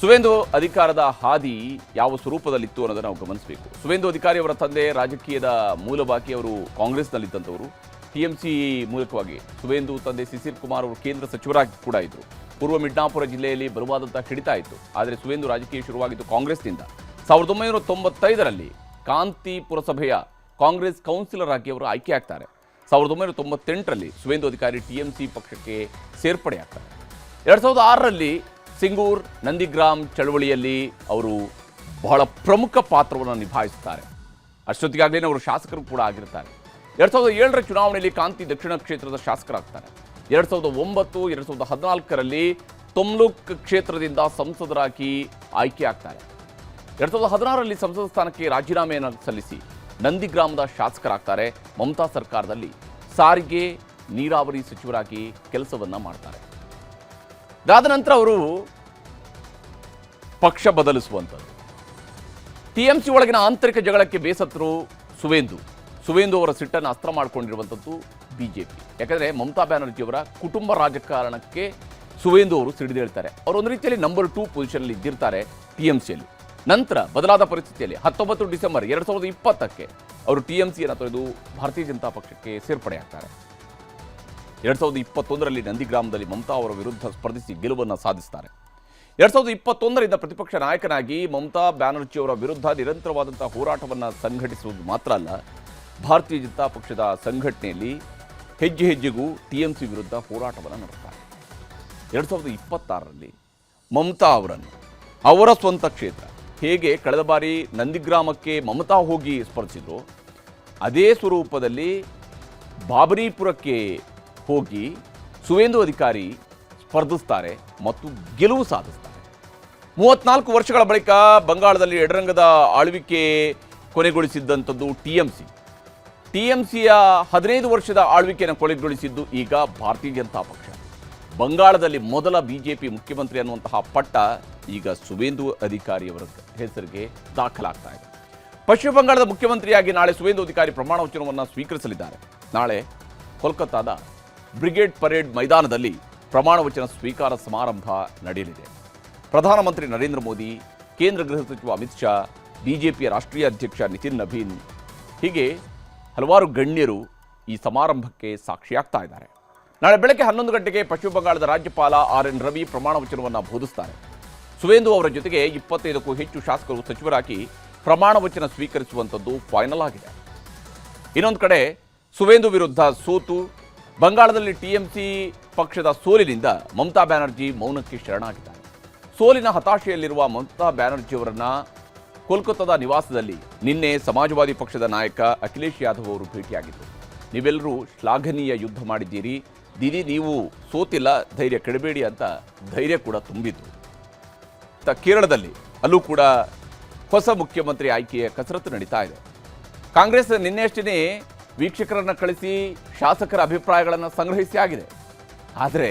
ಸುವೇಂದು ಅಧಿಕಾರದ ಹಾದಿ ಯಾವ ಸ್ವರೂಪದಲ್ಲಿತ್ತು ಅನ್ನೋದನ್ನು ನಾವು ಗಮನಿಸಬೇಕು. ಸುವೇಂದು ಅಧಿಕಾರಿ ಅವರ ತಂದೆ ರಾಜಕೀಯದ ಮೂಲವಾಗಿ ಅವರು ಕಾಂಗ್ರೆಸ್ನಲ್ಲಿದ್ದಂಥವರು. TMC ಮೂಲಕವಾಗಿ ಸುವೇಂದು ತಂದೆ ಶಿಶಿರ್ ಕುಮಾರ್ ಅವರು ಕೇಂದ್ರ ಸಚಿವರಾಗಿ ಕೂಡ ಇದ್ದರು. ಪೂರ್ವ ಮಿಡ್ನಾಪುರ ಜಿಲ್ಲೆಯಲ್ಲಿ ಬಲವಾದಂಥ ಹಿಡಿತ ಇತ್ತು. ಆದರೆ ಸುವೇಂದು ರಾಜಕೀಯ ಶುರುವಾಗಿದ್ದು ಕಾಂಗ್ರೆಸ್ನಿಂದ. 1995ರಲ್ಲಿ ಕಾಂತಿ ಪುರಸಭೆಯ ಕಾಂಗ್ರೆಸ್ ಕೌನ್ಸಿಲರ್ ಆಗಿ ಅವರು ಆಯ್ಕೆಯಾಗ್ತಾರೆ. 1998ರಲ್ಲಿ ಸುವೇಂದು ಅಧಿಕಾರಿ ಟಿಎಂಸಿ ಪಕ್ಷಕ್ಕೆ ಸೇರ್ಪಡೆಯಾಗ್ತಾರೆ. 2006ರಲ್ಲಿ ಸಿಂಗೂರ್ ನಂದಿಗ್ರಾಮ್ ಚಳವಳಿಯಲ್ಲಿ ಅವರು ಬಹಳ ಪ್ರಮುಖ ಪಾತ್ರವನ್ನು ನಿಭಾಯಿಸುತ್ತಾರೆ. ಅಷ್ಟೊತ್ತಿಗಾಗಲೇ ಅವರು ಶಾಸಕರು ಕೂಡ ಆಗಿರ್ತಾರೆ. 2007ರ ಚುನಾವಣೆಯಲ್ಲಿ ಕಾಂತಿ ದಕ್ಷಿಣ ಕ್ಷೇತ್ರದ ಶಾಸಕರಾಗ್ತಾರೆ. 2009, 2014ರಲ್ಲಿ ತೊಮ್ಲುಕ್ ಕ್ಷೇತ್ರದಿಂದ ಸಂಸದರಾಗಿ ಆಯ್ಕೆಯಾಗ್ತಾರೆ. 2016ರಲ್ಲಿ ಸಂಸದ ಸ್ಥಾನಕ್ಕೆ ರಾಜೀನಾಮೆಯನ್ನು ಸಲ್ಲಿಸಿ ನಂದಿಗ್ರಾಮದ ಶಾಸಕರಾಗ್ತಾರೆ. ಮಮತಾ ಸರ್ಕಾರದಲ್ಲಿ ಸಾರಿಗೆ ನೀರಾವರಿ ಸಚಿವರಾಗಿ ಕೆಲಸವನ್ನ ಮಾಡ್ತಾರೆ. ಇದಾದ ನಂತರ ಅವರು ಪಕ್ಷ ಬದಲಿಸುವಂಥದ್ದು. ಟಿಎಂಸಿ ಒಳಗಿನ ಆಂತರಿಕ ಜಗಳಕ್ಕೆ ಬೇಸತ್ತರು ಸುವೇಂದು ಅವರ ಸಿಟ್ಟನ್ನು ಅಸ್ತ್ರ ಮಾಡಿಕೊಂಡಿರುವಂಥದ್ದು ಬಿಜೆಪಿ. ಯಾಕಂದರೆ ಮಮತಾ ಬ್ಯಾನರ್ಜಿಯವರ ಕುಟುಂಬ ರಾಜಕಾರಣಕ್ಕೆ ಸುವೇಂದು ಅವರು ಸಿಡಿದೇಳ್ತಾರೆ. ಅವರು ಒಂದು ರೀತಿಯಲ್ಲಿ ನಂಬರ್ 2 ಪೊಸಿಷನ್ನಲ್ಲಿ ಇದ್ದಿರ್ತಾರೆ ಟಿಎಂಸಿಯಲ್ಲಿ. ನಂತರ ಬದಲಾದ ಪರಿಸ್ಥಿತಿಯಲ್ಲಿ 19 ಡಿಸೆಂಬರ್ 2020ಕ್ಕೆ ಅವರು ಟಿಎಂಸಿಯನ್ನು ತೊರೆದು ಭಾರತೀಯ ಜನತಾ ಪಕ್ಷಕ್ಕೆ ಸೇರ್ಪಡೆಯಾಗ್ತಾರೆ. 2021ರಲ್ಲಿ ನಂದಿಗ್ರಾಮದಲ್ಲಿ ಮಮತಾ ಅವರ ವಿರುದ್ಧ ಸ್ಪರ್ಧಿಸಿ ಗೆಲುವನ್ನು ಸಾಧಿಸ್ತಾರೆ. 2021ರಿಂದ ಪ್ರತಿಪಕ್ಷ ನಾಯಕನಾಗಿ ಮಮತಾ ಬ್ಯಾನರ್ಜಿಯವರ ವಿರುದ್ಧ ನಿರಂತರವಾದಂಥ ಹೋರಾಟವನ್ನು ಸಂಘಟಿಸುವುದು ಮಾತ್ರ ಅಲ್ಲ, ಭಾರತೀಯ ಜನತಾ ಪಕ್ಷದ ಸಂಘಟನೆಯಲ್ಲಿ ಹೆಜ್ಜೆ ಹೆಜ್ಜೆಗೂ ಟಿಎಂಸಿ ವಿರುದ್ಧ ಹೋರಾಟವನ್ನು ನಡೆಸ್ತಾರೆ. 2026ರಲ್ಲಿ ಮಮತಾ ಅವರನ್ನು ಅವರ ಸ್ವಂತ ಕ್ಷೇತ್ರ ಹೇಗೆ ಕಳೆದ ಬಾರಿ ನಂದಿಗ್ರಾಮಕ್ಕೆ ಮಮತಾ ಹೋಗಿ ಸ್ಪರ್ಧಿಸಿದ್ರು, ಅದೇ ಸ್ವರೂಪದಲ್ಲಿ ಬಾಬರಿಪುರಕ್ಕೆ ಹೋಗಿ ಸುವೇಂದು ಅಧಿಕಾರಿ ಸ್ಪರ್ಧಿಸ್ತಾರೆ ಮತ್ತು ಗೆಲುವು ಸಾಧಿಸ್ತಾರೆ. 34 ವರ್ಷಗಳ ಬಳಿಕ ಬಂಗಾಳದಲ್ಲಿ ಎಡರಂಗದ ಆಳ್ವಿಕೆ ಕೊನೆಗೊಳಿಸಿದ್ದಂಥದ್ದು ಟಿಎಂಸಿಯ 15 ವರ್ಷದ ಆಳ್ವಿಕೆಯನ್ನು ಕೊನೆಗೊಳಿಸಿದ್ದು ಈಗ ಭಾರತೀಯ ಜನತಾ ಪಕ್ಷ. ಬಂಗಾಳದಲ್ಲಿ ಮೊದಲ ಬಿಜೆಪಿ ಮುಖ್ಯಮಂತ್ರಿ ಅನ್ನುವಂತಹ ಪಟ್ಟ ಈಗ ಸುವೇಂದು ಅಧಿಕಾರಿಯವರ ಹೆಸರಿಗೆ ದಾಖಲಾಗ್ತಾ ಇದೆ. ಪಶ್ಚಿಮ ಬಂಗಾಳದ ಮುಖ್ಯಮಂತ್ರಿಯಾಗಿ ನಾಳೆ ಸುವೇಂದು ಅಧಿಕಾರಿ ಪ್ರಮಾಣ ವಚನವನ್ನು ಸ್ವೀಕರಿಸಲಿದ್ದಾರೆ. ನಾಳೆ ಕೋಲ್ಕತ್ತಾದ ಬ್ರಿಗೇಡ್ ಪರೇಡ್ ಮೈದಾನದಲ್ಲಿ ಪ್ರಮಾಣ ವಚನ ಸ್ವೀಕಾರ ಸಮಾರಂಭ ನಡೆಯಲಿದೆ. ಪ್ರಧಾನಮಂತ್ರಿ ನರೇಂದ್ರ ಮೋದಿ, ಕೇಂದ್ರ ಗೃಹ ಸಚಿವ ಅಮಿತ್ ಶಾ, ಬಿಜೆಪಿಯ ರಾಷ್ಟ್ರೀಯ ಅಧ್ಯಕ್ಷ ನಿತಿನ್ ನಬೀನ್ ಹೀಗೆ ಹಲವಾರು ಗಣ್ಯರು ಈ ಸಮಾರಂಭಕ್ಕೆ ಸಾಕ್ಷಿಯಾಗ್ತಾ ಇದ್ದಾರೆ. ನಾಳೆ ಬೆಳಗ್ಗೆ 11 ಗಂಟೆಗೆ ಪಶ್ಚಿಮ ಬಂಗಾಳದ ರಾಜ್ಯಪಾಲ RN ರವಿ ಪ್ರಮಾಣ ವಚನವನ್ನು ಬೋಧಿಸ್ತಾರೆ. ಸುವೇಂದು ಅವರ ಜೊತೆಗೆ 25ಕ್ಕೂ ಹೆಚ್ಚು ಶಾಸಕರು ಸಚಿವರಾಗಿ ಪ್ರಮಾಣ ವಚನ ಸ್ವೀಕರಿಸುವಂಥದ್ದು ಫೈನಲ್ ಆಗಿದೆ. ಇನ್ನೊಂದು ಕಡೆ ಸುವೇಂದು ವಿರುದ್ಧ ಸೋತು ಬಂಗಾಳದಲ್ಲಿ ಟಿಎಂಸಿ ಪಕ್ಷದ ಸೋಲಿನಿಂದ ಮಮತಾ ಬ್ಯಾನರ್ಜಿ ಮೌನಕ್ಕೆ ಶರಣಾಗಿದ್ದಾರೆ. ಸೋಲಿನ ಹತಾಶೆಯಲ್ಲಿರುವ ಮಮತಾ ಬ್ಯಾನರ್ಜಿಯವರನ್ನ ಕೋಲ್ಕತ್ತಾದ ನಿವಾಸದಲ್ಲಿ ನಿನ್ನೆ ಸಮಾಜವಾದಿ ಪಕ್ಷದ ನಾಯಕ ಅಖಿಲೇಶ್ ಯಾದವ್ ಅವರು ಭೇಟಿಯಾಗಿದ್ದರು. ನೀವೆಲ್ಲರೂ ಶ್ಲಾಘನೀಯ ಯುದ್ಧ ಮಾಡಿದ್ದೀರಿ, ದೀದಿ ನೀವು ಸೋತಿಲ್ಲ, ಧೈರ್ಯ ಕೆಡಬೇಡಿ ಅಂತ ಧೈರ್ಯ ಕೂಡ ತುಂಬಿದ್ರು. ಕೇರಳದಲ್ಲಿ ಅಲ್ಲೂ ಕೂಡ ಹೊಸ ಮುಖ್ಯಮಂತ್ರಿ ಆಯ್ಕೆಯ ಕಸರತ್ತು ನಡೀತಾ ಇದೆ. ಕಾಂಗ್ರೆಸ್ ನಿನ್ನೆಯಷ್ಟೇ ವೀಕ್ಷಕರನ್ನು ಕಳಿಸಿ ಶಾಸಕರ ಅಭಿಪ್ರಾಯಗಳನ್ನು ಸಂಗ್ರಹಿಸಿ ಆಗಿದೆ. ಆದರೆ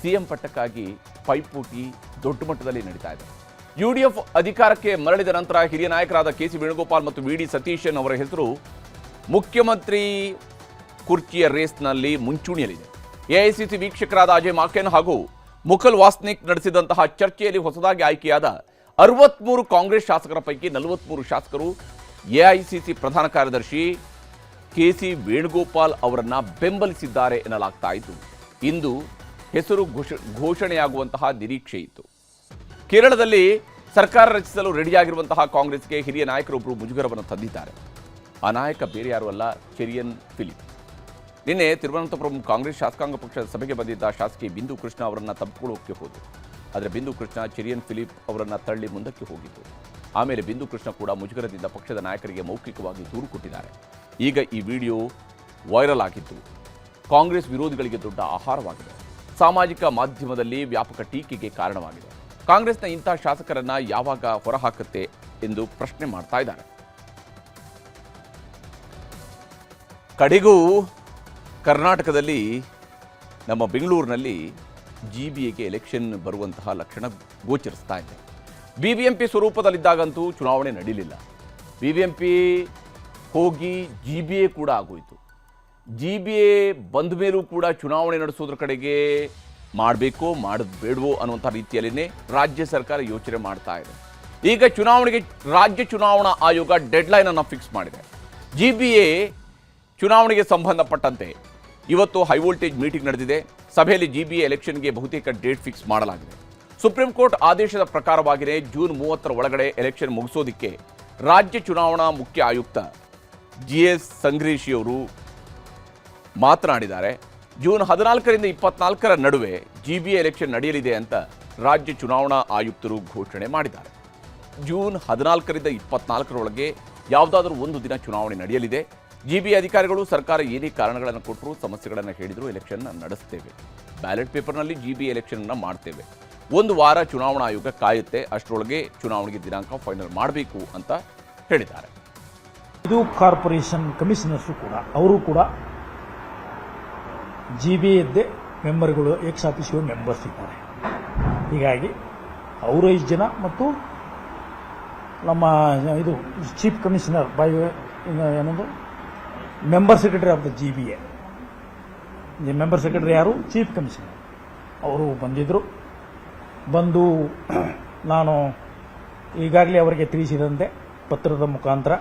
ಸಿಎಂ ಪಟ್ಟಕ್ಕಾಗಿ ಪೈಪೋಟಿ ದೊಡ್ಡ ಮಟ್ಟದಲ್ಲಿ ನಡೀತಾ ಇದೆ. UDF ಅಧಿಕಾರಕ್ಕೆ ಮರಳಿದ ನಂತರ ಹಿರಿಯ ನಾಯಕರಾದ KC ವೇಣುಗೋಪಾಲ್ ಮತ್ತು VD ಸತೀಶನ್ ಅವರ ಹೆಸರು ಮುಖ್ಯಮಂತ್ರಿ ಕುರ್ಚಿಯ ರೇಸ್ನಲ್ಲಿ ಮುಂಚೂಣಿಯಲ್ಲಿದೆ. AICC ವೀಕ್ಷಕರಾದ ಅಜಯ್ ಮಾಕೆನ್ ಹಾಗೂ ಮುಕುಲ್ ವಾಸ್ನಿಕ್ ನಡೆಸಿದಂತಹ ಚರ್ಚೆಯಲ್ಲಿ ಹೊಸದಾಗಿ ಆಯ್ಕೆಯಾದ 63 ಕಾಂಗ್ರೆಸ್ ಶಾಸಕರ ಪೈಕಿ 43 ಶಾಸಕರು AICC ಪ್ರಧಾನ ಕಾರ್ಯದರ್ಶಿ KC ವೇಣುಗೋಪಾಲ್ ಅವರನ್ನ ಬೆಂಬಲಿಸಿದ್ದಾರೆ ಎನ್ನಲಾಗ್ತಾ ಇದ್ದು, ಇಂದು ಹೆಸರು ಘೋಷಣೆಯಾಗುವಂತಹ ನಿರೀಕ್ಷೆ ಇತ್ತು. ಕೇರಳದಲ್ಲಿ ಸರ್ಕಾರ ರಚಿಸಲು ರೆಡಿಯಾಗಿರುವಂತಹ ಕಾಂಗ್ರೆಸ್ಗೆ ಹಿರಿಯ ನಾಯಕರೊಬ್ಬರು ಮುಜುಗರವನ್ನು ತಂದಿದ್ದಾರೆ. ಆ ನಾಯಕ ಬೇರೆ ಯಾರೂ ಅಲ್ಲ, ಚೆರಿಯನ್ ಫಿಲಿಪ್. ನಿನ್ನೆ ತಿರುವನಂತಪುರಂ ಕಾಂಗ್ರೆಸ್ ಶಾಸಕಾಂಗ ಪಕ್ಷದ ಸಭೆಗೆ ಬಂದಿದ್ದ ಶಾಸಕಿ ಬಿಂದು ಕೃಷ್ಣ ಅವರನ್ನು ತಪ್ಪಿಕೊಳ್ಳೋಕೆ ಹೋದರು. ಆದರೆ ಬಿಂದು ಕೃಷ್ಣ ಚೆರಿಯನ್ ಫಿಲಿಪ್ ಅವರನ್ನು ತಳ್ಳಿ ಮುಂದಕ್ಕೆ ಹೋಗಿತ್ತು. ಆಮೇಲೆ ಬಿಂದು ಕೃಷ್ಣ ಕೂಡ ಮುಜುಗರದಿಂದ ಪಕ್ಷದ ನಾಯಕರಿಗೆ ಮೌಖಿಕವಾಗಿ ದೂರು ಕೊಟ್ಟಿದ್ದಾರೆ. ಈಗ ಈ ವಿಡಿಯೋ ವೈರಲ್ ಆಗಿದ್ದು ಕಾಂಗ್ರೆಸ್ ವಿರೋಧಿಗಳಿಗೆ ದೊಡ್ಡ ಆಹಾರವಾಗಿದೆ. ಸಾಮಾಜಿಕ ಮಾಧ್ಯಮದಲ್ಲಿ ವ್ಯಾಪಕ ಟೀಕೆಗೆ ಕಾರಣವಾಗಿದೆ. ಕಾಂಗ್ರೆಸ್ನ ಇಂಥ ಶಾಸಕರನ್ನ ಯಾವಾಗ ಹೊರಹಾಕುತ್ತೆ ಎಂದು ಪ್ರಶ್ನೆ ಮಾಡ್ತಾ ಇದ್ದಾರೆ. ಕಡೆಗೂ ಕರ್ನಾಟಕದಲ್ಲಿ ನಮ್ಮ ಬೆಂಗಳೂರಿನಲ್ಲಿ GBAಗೆ ಎಲೆಕ್ಷನ್ ಬರುವಂತಹ ಲಕ್ಷಣ ಗೋಚರಿಸ್ತಾ ಇದೆ. BBMP ಸ್ವರೂಪದಲ್ಲಿದ್ದಾಗಂತೂ ಚುನಾವಣೆ ನಡೀಲಿಲ್ಲ. BBMP ಹೋಗಿ GBA ಕೂಡ ಆಗೋಯಿತು. GBA ಬಂದ ಮೇಲೂ ಕೂಡ ಚುನಾವಣೆ ನಡೆಸೋದ್ರ ಕಡೆಗೆ ಮಾಡಬೇಕೋ ಮಾಡಬೇಡವೋ ಅನ್ನುವಂಥ ರೀತಿಯಲ್ಲಿನೇ ರಾಜ್ಯ ಸರ್ಕಾರ ಯೋಚನೆ ಮಾಡ್ತಾ ಇದೆ. ಈಗ ಚುನಾವಣೆಗೆ ರಾಜ್ಯ ಚುನಾವಣಾ ಆಯೋಗ ಡೆಡ್ಲೈನ್ ಅನ್ನು ಫಿಕ್ಸ್ ಮಾಡಿದೆ. GBA ಚುನಾವಣೆಗೆ ಸಂಬಂಧಪಟ್ಟಂತೆ ಇವತ್ತು ಹೈವೋಲ್ಟೇಜ್ ಮೀಟಿಂಗ್ ನಡೆದಿದೆ. ಸಭೆಯಲ್ಲಿ GBA ಎಲೆಕ್ಷನ್ಗೆ ಬಹುತೇಕ ಡೇಟ್ ಫಿಕ್ಸ್ ಮಾಡಲಾಗಿದೆ. ಸುಪ್ರೀಂ ಕೋರ್ಟ್ ಆದೇಶದ ಪ್ರಕಾರವಾಗಿಯೇ ಜೂನ್ 30ರ ಒಳಗಡೆ ಎಲೆಕ್ಷನ್ ಮುಗಿಸೋದಕ್ಕೆ ರಾಜ್ಯ ಚುನಾವಣಾ ಮುಖ್ಯ ಆಯುಕ್ತ GS ಸಂಗ್ರೇಶಿ ಅವರು ಮಾತನಾಡಿದ್ದಾರೆ. ಜೂನ್ 14ರಿಂದ 24ರ ನಡುವೆ GBA ಎಲೆಕ್ಷನ್ ನಡೆಯಲಿದೆ ಅಂತ ರಾಜ್ಯ ಚುನಾವಣಾ ಆಯುಕ್ತರು ಘೋಷಣೆ ಮಾಡಿದ್ದಾರೆ. ಜೂನ್ 14ರಿಂದ 24ರೊಳಗೆ ಯಾವುದಾದ್ರೂ ಒಂದು ದಿನ ಚುನಾವಣೆ ನಡೆಯಲಿದೆ. GBA ಅಧಿಕಾರಿಗಳು ಸರ್ಕಾರ ಏನೇ ಕಾರಣಗಳನ್ನು ಕೊಟ್ಟರು, ಸಮಸ್ಯೆಗಳನ್ನು ಹೇಳಿದರೂ ಎಲೆಕ್ಷನ್ ನಡೆಸ್ತೇವೆ, ಬ್ಯಾಲೆಟ್ ಪೇಪರ್ನಲ್ಲಿ GBA ಎಲೆಕ್ಷನ್ ಮಾಡ್ತೇವೆ, ಒಂದು ವಾರ ಚುನಾವಣಾ ಆಯೋಗ ಕಾಯುತ್ತೆ, ಅಷ್ಟರೊಳಗೆ ಚುನಾವಣೆಗೆ ದಿನಾಂಕ ಫೈನಲ್ ಮಾಡಬೇಕು ಅಂತ ಹೇಳಿದ್ದಾರೆ. ಇದು ಕಾರ್ಪೊರೇಷನ್ ಕಮಿಷನರ್ಸು ಕೂಡ ಅವರು ಕೂಡ GBA ಮೆಂಬರ್ಗಳು ಎಕ್ಸ್ ಆಫೀಸಿಯೋ ಮೆಂಬರ್ಸ್ ಇದ್ದಾರೆ. ಹೀಗಾಗಿ ಅವರು 5 ಜನ ಮತ್ತು ನಮ್ಮ ಇದು ಚೀಫ್ ಕಮಿಷನರ್ ಬೈ ಏನೊಂದು member secretary of the GBA, member secretary ಯಾರು, ಚೀಫ್ ಕಮಿಷನರ್ ಅವರು ಬಂದು ನಾನು ಈಗಾಗಲೇ ಅವರಿಗೆ ತಿಳಿಸಿದಂತೆ ಪತ್ರದ ಮುಖಾಂತರ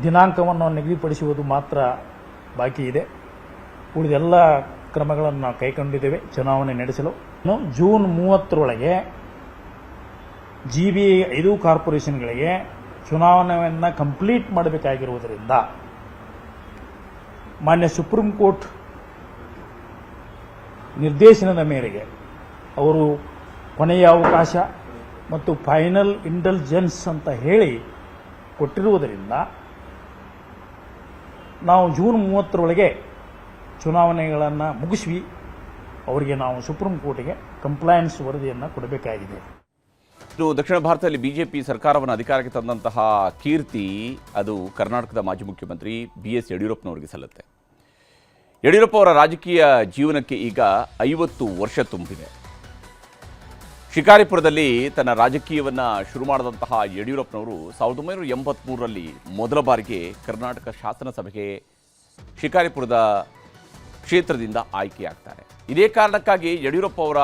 ದಿನಾಂಕವನ್ನು ನಿಗದಿಪಡಿಸುವುದು ಮಾತ್ರ ಬಾಕಿ ಇದೆ. ಉಳಿದೆಲ್ಲ ಕ್ರಮಗಳನ್ನು ನಾವು ಕೈಗೊಂಡಿದ್ದೇವೆ ಚುನಾವಣೆ ನಡೆಸಲು. ಜೂನ್ 30ರೊಳಗೆ GBA 5 ಕಾರ್ಪೊರೇಷನ್ಗಳಿಗೆ ಚುನಾವಣೆಯನ್ನು ಕಂಪ್ಲೀಟ್ ಮಾಡಬೇಕಾಗಿರುವುದರಿಂದ ಮಾನ್ಯ ಸುಪ್ರೀಂ ಕೋರ್ಟ್ ನಿರ್ದೇಶನದ ಮೇರೆಗೆ ಅವರು ಕೊನೆಯ ಅವಕಾಶ ಮತ್ತು ಫೈನಲ್ ಇಂಟೆಲಿಜೆನ್ಸ್ ಅಂತ ಹೇಳಿ ಕೊಟ್ಟಿರುವುದರಿಂದ ನಾವು ಜೂನ್ 30ರೊಳಗೆ ಚುನಾವಣೆಗಳನ್ನು ಮುಗಿಸಿ ಅವರಿಗೆ ನಾವು ಸುಪ್ರೀಂ ಕೋರ್ಟ್ಗೆ ಕಂಪ್ಲೈನ್ಸ್ ವರದಿಯನ್ನು ಕೊಡಬೇಕಾಗಿದೆ. ಇನ್ನು ದಕ್ಷಿಣ ಭಾರತದಲ್ಲಿ ಬಿಜೆಪಿ ಸರ್ಕಾರವನ್ನು ಅಧಿಕಾರಕ್ಕೆ ತಂದಂತಹ ಕೀರ್ತಿ ಅದು ಕರ್ನಾಟಕದ ಮಾಜಿ ಮುಖ್ಯಮಂತ್ರಿ BS ಯಡಿಯೂರಪ್ಪನವರಿಗೆ ಸಲ್ಲುತ್ತೆ. ಯಡಿಯೂರಪ್ಪ ಅವರ ರಾಜಕೀಯ ಜೀವನಕ್ಕೆ ಈಗ 50 ವರ್ಷ ತುಂಬಿದೆ. ಶಿಕಾರಿಪುರದಲ್ಲಿ ತನ್ನ ರಾಜಕೀಯವನ್ನು ಶುರು ಮಾಡಿದಂತಹ ಯಡಿಯೂರಪ್ಪನವರು 1983ರಲ್ಲಿ ಮೊದಲ ಬಾರಿಗೆ ಕರ್ನಾಟಕ ಶಾಸನಸಭೆಗೆ ಶಿಕಾರಿಪುರದ ಕ್ಷೇತ್ರದಿಂದ ಆಯ್ಕೆಯಾಗ್ತಾರೆ. ಇದೇ ಕಾರಣಕ್ಕಾಗಿ ಯಡಿಯೂರಪ್ಪ ಅವರ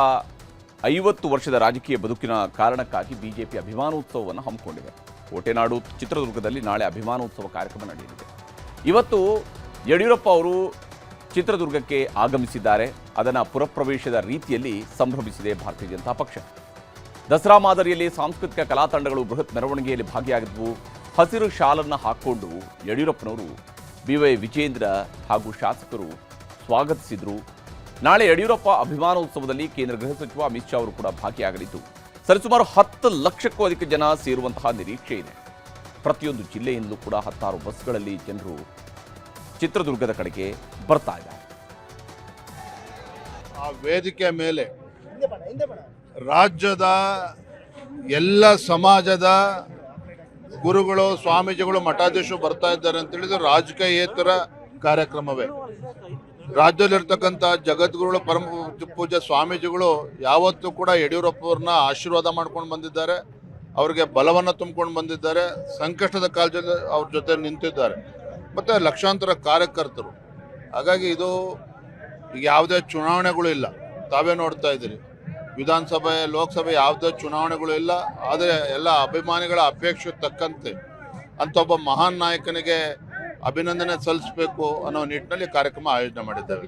50 ವರ್ಷದ ರಾಜಕೀಯ ಬದುಕಿನ ಕಾರಣಕ್ಕಾಗಿ ಬಿಜೆಪಿ ಅಭಿಮಾನೋತ್ಸವವನ್ನು ಹಮ್ಮಿಕೊಂಡಿದೆ. ಕೋಟೆನಾಡು ಚಿತ್ರದುರ್ಗದಲ್ಲಿ ನಾಳೆ ಅಭಿಮಾನೋತ್ಸವ ಕಾರ್ಯಕ್ರಮ ನಡೆಯಲಿದೆ. ಇವತ್ತು ಯಡಿಯೂರಪ್ಪ ಅವರು ಚಿತ್ರದುರ್ಗಕ್ಕೆ ಆಗಮಿಸಿದ್ದಾರೆ. ಅದನ್ನು ಪುರಪ್ರವೇಶದ ರೀತಿಯಲ್ಲಿ ಸಂಭ್ರಮಿಸಿದೆ ಭಾರತೀಯ ಜನತಾ ಪಕ್ಷ. ದಸರಾ ಮಾದರಿಯಲ್ಲಿ ಸಾಂಸ್ಕೃತಿಕ ಕಲಾ ತಂಡಗಳು ಬೃಹತ್ ಮೆರವಣಿಗೆಯಲ್ಲಿ ಭಾಗಿಯಾಗಿದ್ವು. ಹಸಿರು ಶಾಲನ್ನು ಹಾಕಿಕೊಂಡು ಯಡಿಯೂರಪ್ಪನವರು BY ವಿಜೇಂದ್ರ ಹಾಗೂ ಶಾಸಕರು ಸ್ವಾಗತಿಸಿದರು. ನಾಳೆ ಯಡಿಯೂರಪ್ಪ ಅಭಿಮಾನೋತ್ಸವದಲ್ಲಿ ಕೇಂದ್ರ ಗೃಹ ಸಚಿವ ಅಮಿತ್ ಶಾ ಅವರು ಕೂಡ ಭಾಗಿಯಾಗಲಿದ್ದು ಸರಿಸುಮಾರು 10 ಲಕ್ಷಕ್ಕೂ ಅಧಿಕ ಜನ ಸೇರುವಂತಹ ನಿರೀಕ್ಷೆ ಇದೆ. ಪ್ರತಿಯೊಂದು ಜಿಲ್ಲೆಯಿಂದಲೂ ಕೂಡ 10 ಬಸ್ಗಳಲ್ಲಿ ಜನರು ಚಿತ್ರದುರ್ಗದ ಕಡೆಗೆ ಬರ್ತಾ ಇದ್ದಾರೆ. ಆ ವೇದಿಕೆ ಮೇಲೆ ರಾಜ್ಯದ ಎಲ್ಲ ಸಮಾಜದ ಗುರುಗಳು, ಸ್ವಾಮೀಜಿಗಳು, ಮಠಾಧೀಶರು ಬರ್ತಾ ಇದ್ದಾರೆ ಅಂತ ಹೇಳಿದ್ರೆ ರಾಜಕೀಯೇತರ ಕಾರ್ಯಕ್ರಮವೇ. ರಾಜ್ಯದಲ್ಲಿರ್ತಕ್ಕಂಥ ಜಗದ್ಗುರುಗಳು, ಪರಮ ಪೂಜ್ಯ ಸ್ವಾಮೀಜಿಗಳು ಯಾವತ್ತೂ ಕೂಡ ಯಡಿಯೂರಪ್ಪವ್ರನ್ನ ಆಶೀರ್ವಾದ ಮಾಡ್ಕೊಂಡು ಬಂದಿದ್ದಾರೆ, ಅವ್ರಿಗೆ ಬಲವನ್ನು ತುಂಬಿಕೊಂಡು ಬಂದಿದ್ದಾರೆ, ಸಂಕಷ್ಟದ ಕಾಲದಲ್ಲಿ ಅವ್ರ ಜೊತೆ ನಿಂತಿದ್ದಾರೆ, ಮತ್ತು ಲಕ್ಷಾಂತರ ಕಾರ್ಯಕರ್ತರು. ಹಾಗಾಗಿ ಇದು ಈಗ ಯಾವುದೇ ಚುನಾವಣೆಗಳು ಇಲ್ಲ, ತಾವೇ ನೋಡ್ತಾ ಇದ್ದೀರಿ. ವಿಧಾನಸಭೆ, ಲೋಕಸಭೆ ಯಾವುದೇ ಚುನಾವಣೆಗಳು ಇಲ್ಲ. ಆದರೆ ಎಲ್ಲ ಅಭಿಮಾನಿಗಳ ಅಪೇಕ್ಷೆ ತಕ್ಕಂತೆ ಅಂತ ಒಬ್ಬ ಮಹಾನ್ ನಾಯಕನಿಗೆ ಅಭಿನಂದನೆ ಸಲ್ಲಿಸಬೇಕು ಅನ್ನೋ ನಿಟ್ಟಿನಲ್ಲಿ ಕಾರ್ಯಕ್ರಮ ಆಯೋಜನೆ ಮಾಡಿದ್ದೇವೆ.